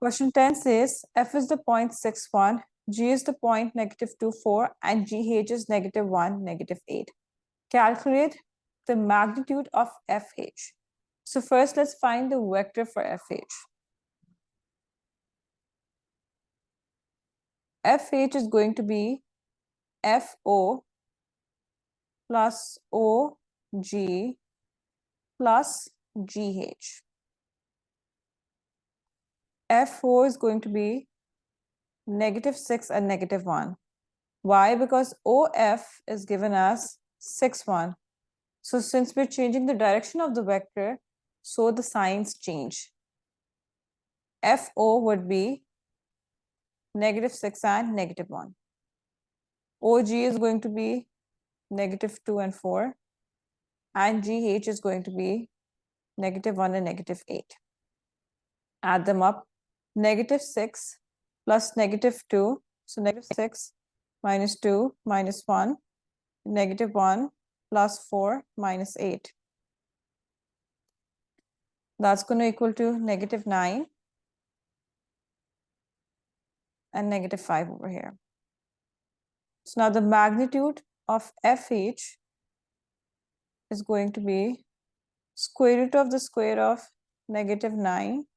Question 10 says f is the point 6, 1, g is the point -2, 4, and gh is -1, -8. Calculate the magnitude of fh. So first let's find the vector for fh. fh is going to be fo plus og plus gh. fo is going to be -6 and -1. Why? Because OF is given as 6, 1. So since we're changing the direction of the vector, so the signs change. FO would be -6 and -1. OG is going to be -2 and 4. And GH is going to be -1 and -8. Add them up. -6 plus -2. So -6 minus 2 minus 1. -1 plus 4 minus 8. That's going to equal to -9 and -5 over here. So now the magnitude of FH is going to be square root of the square of -9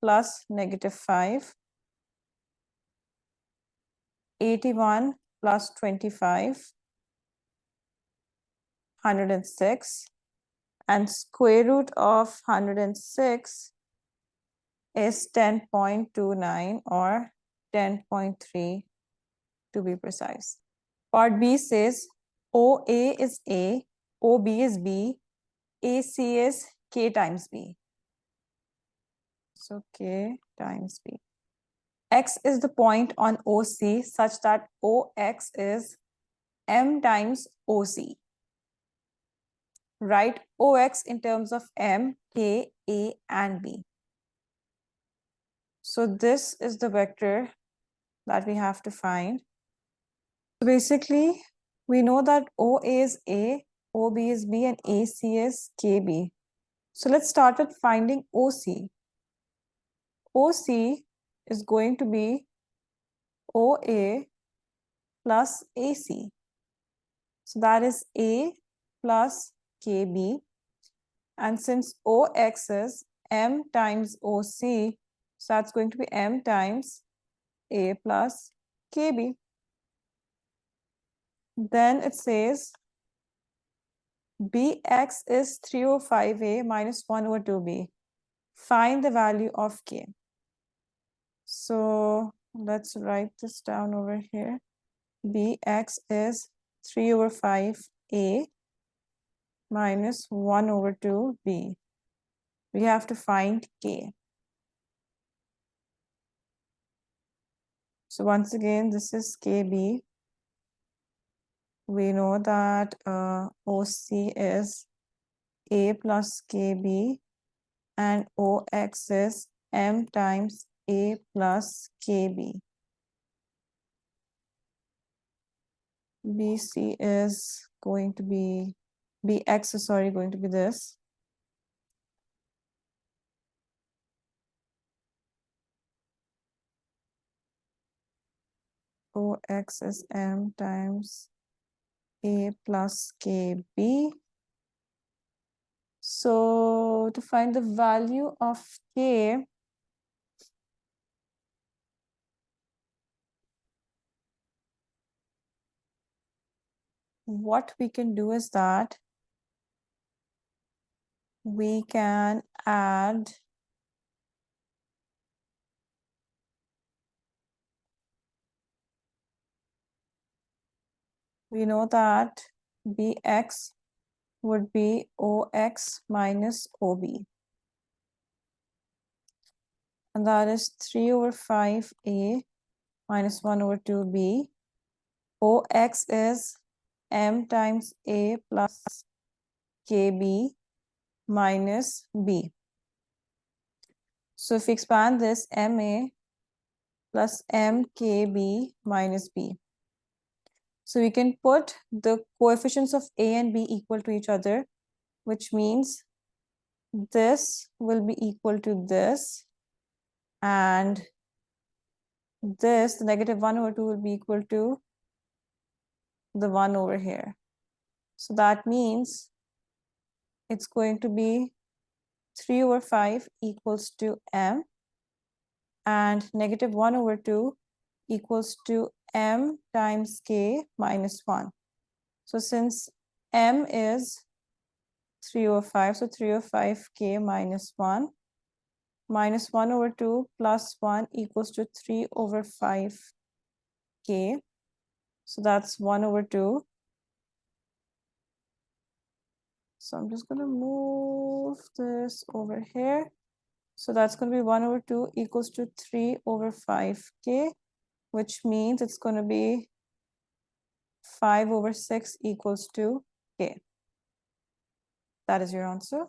plus -5, 81 plus 25, 106, and square root of 106 is 10.29 or 10.3 to be precise. Part B says OA is A, OB is B, AC is K times B. So K times B. X is the point on OC such that OX is M times OC. Write OX in terms of M, K, A, and B. So this is the vector that we have to find. So basically, we know that OA is A, OB is B, and AC is KB. So let's start with finding OC. OC is going to be OA plus AC. So that is A plus KB. And since OX is M times OC, so that's going to be M times A plus KB. Then it says BX is 3 over 5A minus 1 over 2B. Find the value of K. So let's write this down over here. BX is 3 over 5A minus 1 over 2B. We have to find K. So once again, this is KB. We know that OC is A plus KB and OX is M times A plus KB. BC is going to be, BX is going to be this. OX is M times A plus KB. So to find the value of K, what we can do is that we can add we know that BX would be OX minus OB. And that is 3 over 5A minus 1 over 2B. OX is M times A plus KB minus B. So if we expand this, MA plus MKB minus B. So we can put the coefficients of A and B equal to each other, which means this will be equal to this, And this, the negative 1 over 2 will be equal to the 1 over here. So that means it's going to be 3 over 5 equals to m, and negative 1 over 2 equals to m times k minus 1. So since m is 3 over 5, so 3 over 5k minus 1, minus 1 over 2 plus 1 equals to 3 over 5k. So that's 1 over 2. So I'm just going to move this over here. So that's going to be 1 over 2 equals to 3 over 5k, which means it's going to be 5 over 6 equals to k. That is your answer.